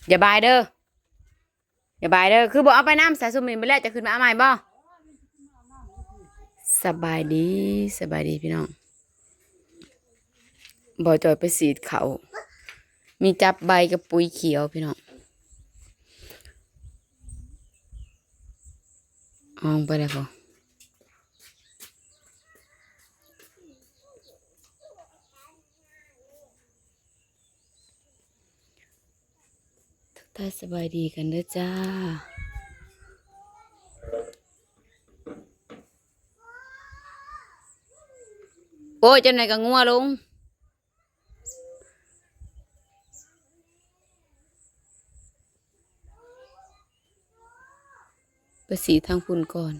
อย่าบายเด้ออย่าบายเด้อคือบอกเอาไปน้ำสายสุมินไปแล้วจะขึ้นมาเอาใหม่บ่สบายดีสบายดีพี่น้องบ่จอยไปสีดเขามีจับใบกับปุ๋ยเขียวพี่น้องอองไปเลยพอทักทายสบายดีกันเด้อจ้าโอ้ยจังไหนก็งัวลงไปสีทางพุ่นก่อน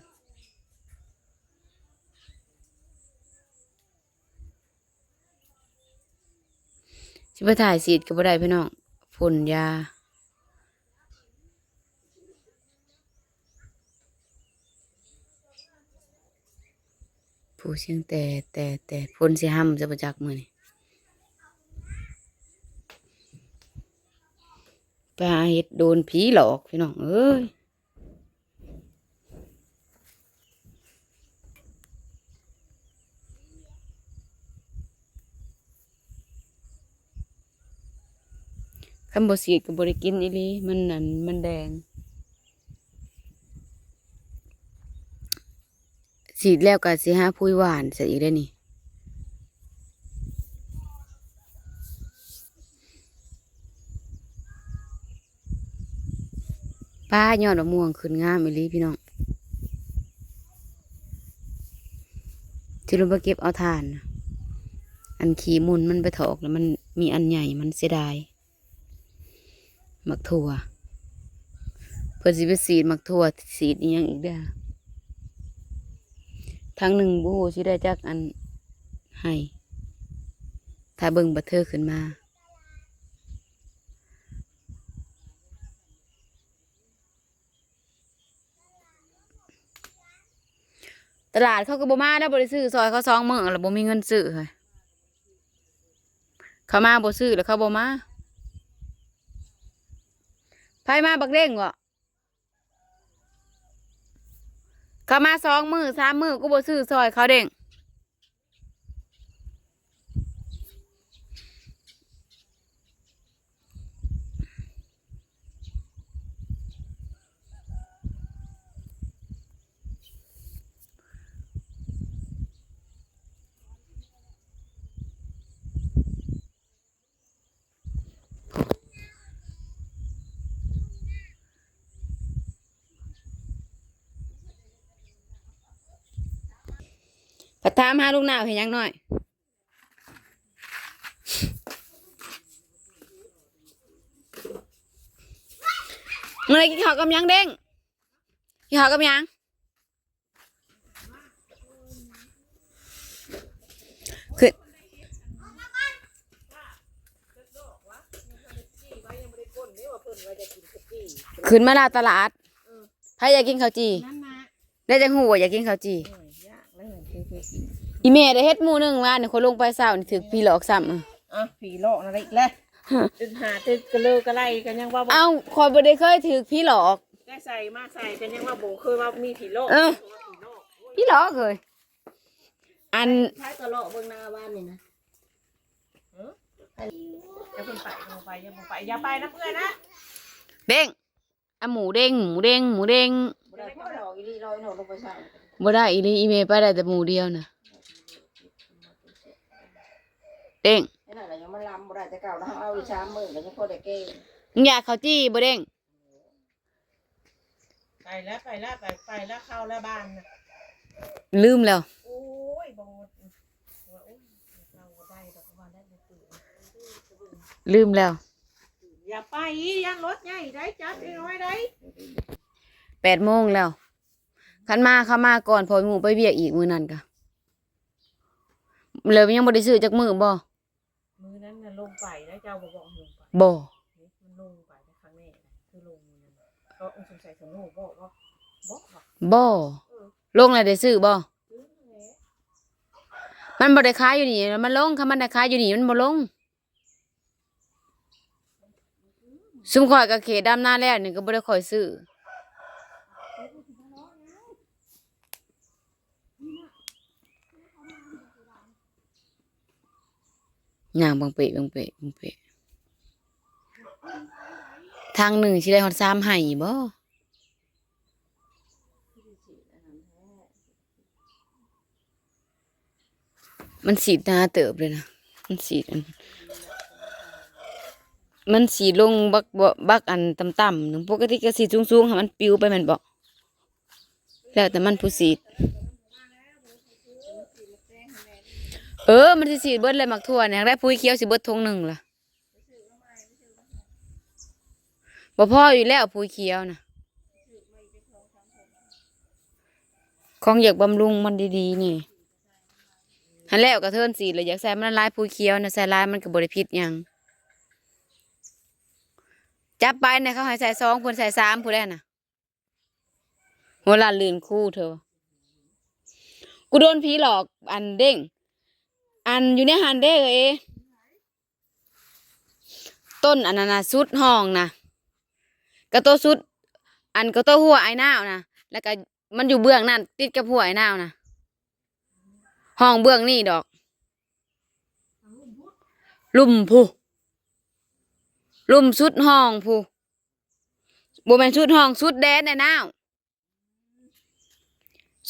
สิไปถ่ายสีดก็บ่ได้พี่น้องพ่นยาผู้เชียงแต่พ่นสิห้ำจะประจักมือนี่ไปหาเห็ดโดนผีหลอกพี่น้องเอ้ยคันบ่สีดก็บ่ได้กินอีหลีมันนั่นมันแดงสีดแล้วก็สิหาพุ้ยหวานใส่อีกได้นี่ป้ายอดมะม่วงขึ้นงามอีหลีพี่น้องที่ลงไปเก็บเอาถ่านอันขี้มุนมันไปถอกแล้วมันมีอันใหญ่มันเสียดายหมักถั่วเพื่อสิไปสีดหมักถั่วสีดอีหยังอีกเด้อทั้งหนึ่งบู๊ที่ได้จากอันให้ถ้าเบิ่งบัตเทอร์ขึ้นมาตลาดเขาก็บ่มาได้บ่ได้ซื้อซอยเขา2 มื้อแล้วบ่มีเงินซื้อค่ะเขามาบ่ซื้อแล้วเขาบ่มาไผมาบักเด้งวะเขามา2 มื้อ3 มื้อก็บ่ซื้อซอยเขาเด้งก็ถามหาลูกหน้าเห็นยังน้อยเมื่อไรกินข้าวกับยังเด้งกินข้าวกับยังขึ้นขึ้นมาลาตลาดใครอยากกินข้าวจีได้จังหูว่าอยากกินข้าวจีอีเมย์ได้เฮ็ดหมูนึงว่าเนี่ยคนลงไปเศร้านี่ถึกพี่หลอกซ้ำผีหลอกอะไรอีกแล้วตึกหาตึกกระเลือกระไรกันยังว่าเอ้าคอยบ่ได้เคยถึกพี่หลอกได้ใส่มาใส่กันยังว่าโบเคยว่ามีผีหลอกพี่หลอกเลยอันใช้ตลอดเบื้องหน้าบ้านนี่นะอย่าเพิ่งไปอย่าเพิ่งไปอย่าไปนะเพื่อนนะเด้งหมูเด้งบ่ได้พ่อหลอกอีลีลอยหนูลงไปใส่บ่ได้อีเมย์ไปได้แต่หมูเดียวนะเด้งนี่แหละยังมันลำบ่ได้จะเก่าแล้วเอาอีช้ามือกันยังพอได้เก่งอยากข้าวจี้บ่เด้งไปแล้วเข้าแล้วบ้านลืมแล้วโอ้ยบงเราได้ดอกวันได้ตื่นลืมแล้วอย่าไปยันรถใหญ่ได้จัดน้อยได้8 โมงแล้วคันมาเข้ามาก่อนพอหมูไปเบียกอีกมื้อนั้นก็เลยยังบ่ได้ซื้อจักมื้อบ่มื้อนั้นน่ะลงไปแล้วเจ้าบ่บอกลงไปบ่มันลงไปในครั้งแรกคือลงนั่นก็สงสัยสนุกบ่ลงแล้วได้ซื้อบ่มันบ่ได้ขายอยู่นี่มันลงคันมันได้ขายอยู่นี่มันบ่ลง ซุ่มข่อยกับเขตดำหน้าแล้วนี่ก็บ่ได้ค่อยซื้อย่างบางเปะบางเปะบางเปะทางหนึ่งสิได้ฮอด3ไห้บ่มันสีดหน้าเติบเลยนะมันสีดอันมันสีลงบักบ่บักอันต่ำๆหนึ่งปกติก็สีสูงๆให้มันปลิวไปแม่นบ่แล้วแต่มันผู้สีดมันสิสีดเบิดเลยมักทั่วเนี่ยได้ปุ๋ยเขียวสิเบิดทงหนึ่งล่ะบ่พออยู่แล้วปุ๋ยเขียวนะของอยากบำรุงมันดีๆนี่หันแล้วก็เทินสีดเลยอยากใส่มันละลายปุ๋ยเขียวนะใส่ลายมันก็บ่ได้ผิดหยังจับไปเนี่ยเขาให้ใส่2พุ่นใส่3พุ่นแล้วน่ะหัวลานลื่นคู่เธอกูโดนผีหลอกอันเด้งอันอยู่ในหันเด้เอต้นอันนั้นนะสุดห้องนะกระโตสุดอันกระโตหัวไอ้นาวนะแล้วก็มันอยู่เบื้องนั่นติดกับหัวไอ้นาวนะห้องเบื้องนี่ดอกลุ่มผู้ลุ่มสุดห้องผู้บ่แม่นสุดห้องสุดแดนไอ้นาว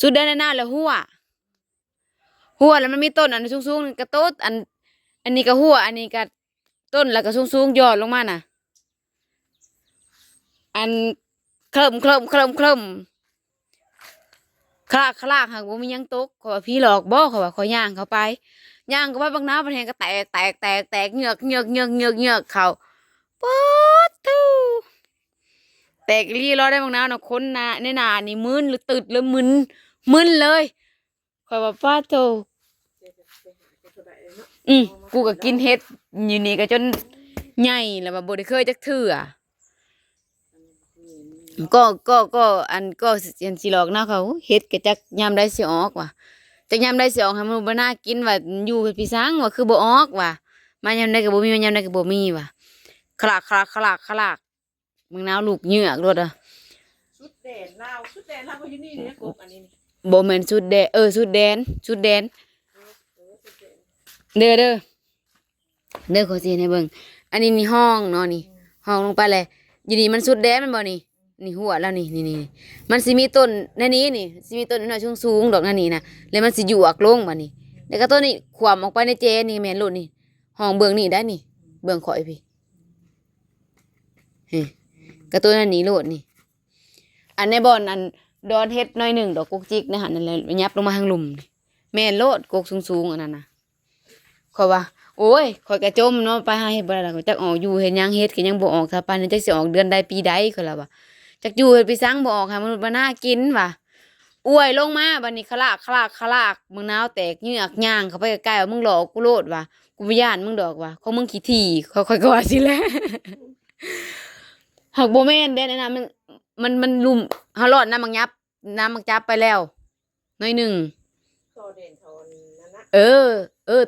สุดแดนไอ้นาวแล้วหัวแล้วมันมีต้นอันสูงๆกระโตอันนี้ก็หัวอันนี้ก็ต้นแล้วก็สูงๆยอดลงมาน่ะอันเคลิ้มคลากหากว่ามียังตกขอพี่หลอกบ่เขาว่าขอย่างเขาไปย่างก็ว่าบางน้ำบางแห่งก็แตกเหงือกเขาป๊อดทูแตกรีรอได้บางน้ำนะคนน่ะในหนานี่มึนหรือตึดหรือมึนเลยขอยว่าป้าโตกูก็กินเห็ดอยู่นี่ก็จนใหญ่แล้วว่าบ่ได้เคยจักเทื่อก็อันก็สิหลอกนะเขาเฮ็ดก็จักยามได้สิออกว่ะจักยามได้สิออกให้มันบ่น่ากินว่าอยู่เฮ็ดพี่สังว่าคือบ่ออกว่ะมายามใดก็บ่มีมายามใดก็บ่มีว่ะคลากมึงนาวลูกเหงือกรถอ่ะชุดแดนลาวก็อยู่นี่เนี่ยกบอันนี้นี่บ่แม่นสุดแดนสุดแดนเด้อขอสิให้เบิ่งอันนี้นี่ห้องเนาะนี่ห้องลงไปเลยอยู่นี่มันสุดแดนมันบ่นี่นี่หัวแล้วนี่มันสิมีต้นในนี้นี่สิมีต้นน้อยสูงๆดอกนั่นนี่นะแล้วมันสิหยวกลงบัดนี้แล้วก็ต้นนี้ขวามออกไปในเจนี่แม่นโลดนี่ห้องเบื้องนี่ได้นี่เบื้องข่อยพี่เฮ้ก็ต้นนั้นนี่โลดนี่อันในบ่อนอันดอนเฮ็ดน้อยหนึ่งดอกกุกจิกนะหั่นนั่นแหละยับลงมาทางหลุมนี่แม่นโลดกกสูงๆอันนั้นน่ะข่อยว่าโอ้ยข่อยกระจมเนาะไปหาเฮ็ดบ่ได้ล่ะข่อยจักออกอยู่เฮ็ดหยังเฮ็ดก็ยังบ่ออกถ้าปานนี้จักสิออกเดือนใดปีใดข่อยล่ะว่าจักอยู่เฮ็ดไปสังบ่ออกให้มนุษย์บ่น่ากินว่ะอวยลงมาบัดนี้คลากมึงนาวแตกเหงือกย่างเข้าไปใกล้ๆว่ามึงหลอกกูโลดว่ะกูบ่ย้านมึงดอกว่ะของมึงขี้ถี่ค่อยๆก็ว่าสิแหละหากบ่แม่นเด้นะมันลุ่มเฮารอดน้ำมักจับไปแล้วน้อยหนึ่งโตเด่นเขานั่นนะ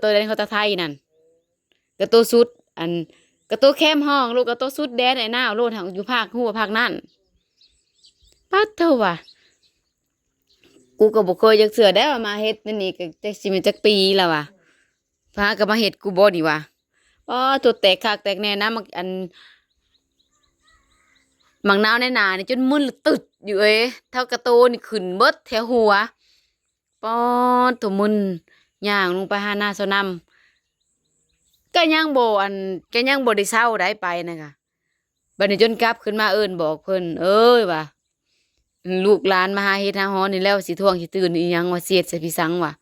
ตัวแดนเขาตะไทยนั่นกระตัวสุดอันกระตัวแคมห้องลูกกระตัวสุดแดนไอ้หน้าโลดทางอยู่ภาคหัวภาคนั่นปัดเถอะว่ะกูก็บ่เคยจักเสือได้ว่ามาเฮ็ดนั่นนี่ก็จักสิเป็นจักปีแล้วว่ะพาก็มาเฮ็ดกูบ่นี่ว่ะตัวแตกคักแตกแน่นะมันอันมังนาวในหนานี่จนมึนตึดอยู่เท่ากระโตนี่ขึ้นเบิดแถวหัวป้อตัวมึนย่างลงไปหาหน้าสนำก็ยังบ่ได้เศร้าได้ไปนะคะบัดนี้จนกลับขึ้นมาเอิ้นบอกเพิ่นว่ะลูกหลานมาหาเฮ็ดหาฮ้อนนี่แล้วสิท่วงสิตื่นอีหยังว่าเสียดใส่พี่สังว่ะ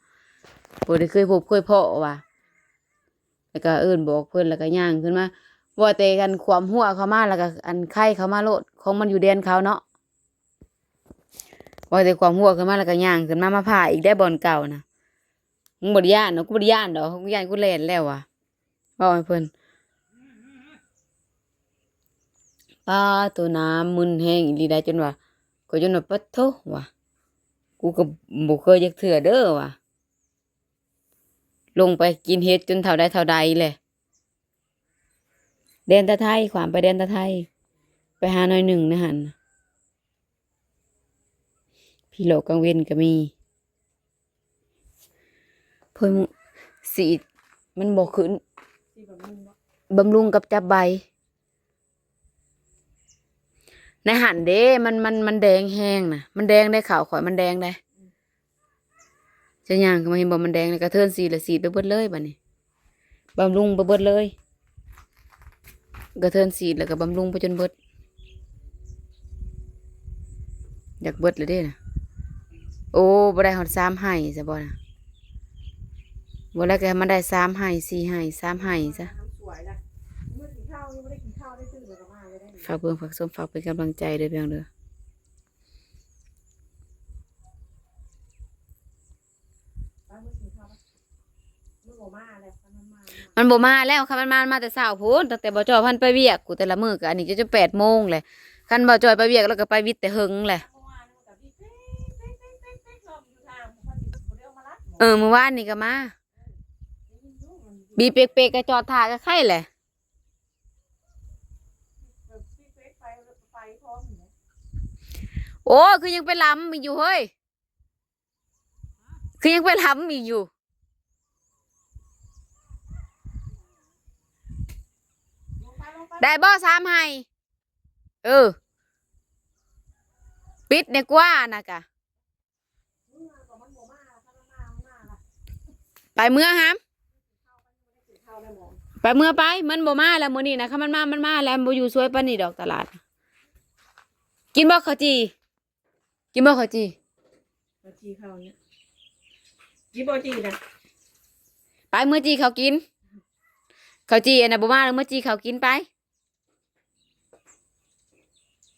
บ่ได้เคยพบเคยเพาะว่ะแล้วก็เอิ้นบอกเพิ่นแล้วก็ย่างขึ้นมาว่าแต่กันความหัวเข้ามาแล้วก็อันไข่เข้ามาโลดของมันอยู่แดนเขาเนาะว่าแต่ความหัวขึ้นมาแล้วก็ย่างขึ้นมาผ่าอีกได้บ่อนเก่านะมึงบ่ได้ย่านเนาะกูบ่ได้ย่านดอกกูย่านกูแล่นแล้วว่ะบอกให้เพิ่นตัวน้ำมึนแห้งอีหลีได้จนว่าปัดโธว่ะกูก็บ่เคยจักเทื่อเด้อว่ะลงไปกินเฮ็ดจนเท่าใดแหละแดนตะไทยความไปแดนตะไทย ไปหาหน่อยหนึ่งนะหันพี่โลกังเวนก็มีเพิ่นสีดมันบ่ขึ้น ที่แบบมึงว่า บำรุงกับจับใบในหันเด้มันแดงแห้งนะมันแดงได้ข่าวข่อยมันแดงได้จะย่างก็มาเห็นบอกมันแดงเลยกระเทินสีละสีไปเบิดเลยบัดนี้บำรุงไปเบิดเลยกระเทินสีแล้วก็บำรุงไปจนเบิดอยากเบิดเลยเด้นะโอ้บ่ได้หอด3 ไห่ซะบ่นะบ่แล้วก็ให้มันได้3 ไห่4 ไห่3 ไห่ซะ น้ำสวยละเมื่อกินข้าวยังไม่ได้กินข้าวได้ซื้อเลยก็มาเลยได้ ฝากเบิ่งฝากส้มฝากเป็นกำลังใจเด้อเพียงเด้อ ป้าเมื่อกินข้าวปะเมื่อโมมาแล้วมันมา มันบ่มาแล้วค่ะมันมาแต่เช้าพูนตั้งแต่บ่จอยพันไปเวียกกูแต่ละมื้อก็อันนี้จะ8 โมงแหละคันบ่จอยไปเวียกแล้วก็ไปวิทย์แต่หึงแหละ เมื่อวานนี่มันกับพี่เป๊ะลองอยู่ทางมันเรียกมาลัด เมื่อวานนี่ก็มาบีเปกๆก็จอดท่าก็ไข่แหละ พี่เป๊ะไปพร้อมอยู่นะ โอ้คือยังไปล้ำอีกอยู่เฮ้ยคือยังไปล้ำอีกอยู่ได้บ่3 ไห่ปิดเนี่ยกว่านะกะไปเมื่อหามไปเมื่อไปมันบ่มาแล้วมื้อนี้นะค่ะมันมาแล้วมันบ่อยู่สวยปานนี้ดอกตลาดกินบ่ข้าวจีกินบ่ข้าวจี จีข้าวเนี่ยจีบอจีนะ ไปเมื่อจีเขากินเขาจีอันน่ะบ่มาแล้วเมื่อจีเขากินไป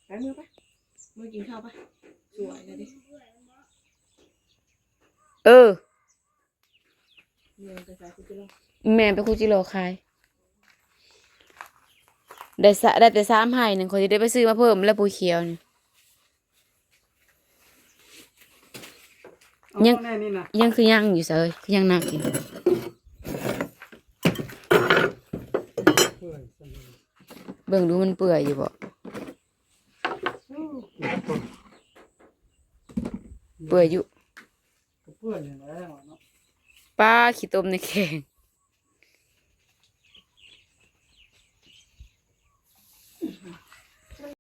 ไปมือปะมือกินข้าวปะสวยเลยดิ เออ เรียนไปใส่คุจิโร่ แม่ไปคูจิโร่ขายได้แต่3 ไห่นึงเขาสิได้ไปซื้อมาเพิ่มแล้วปูเขียวนี่ ยัง แน่นี่นะ ยังคือยังอยู่เซยคือยังหนักอยู่เบิ่งดูมันเปื่อยอยู่บ่เปื่อยอยู่ เพื่อนอย่างไรเนาะ ป้าขี้ต้มในแข็ง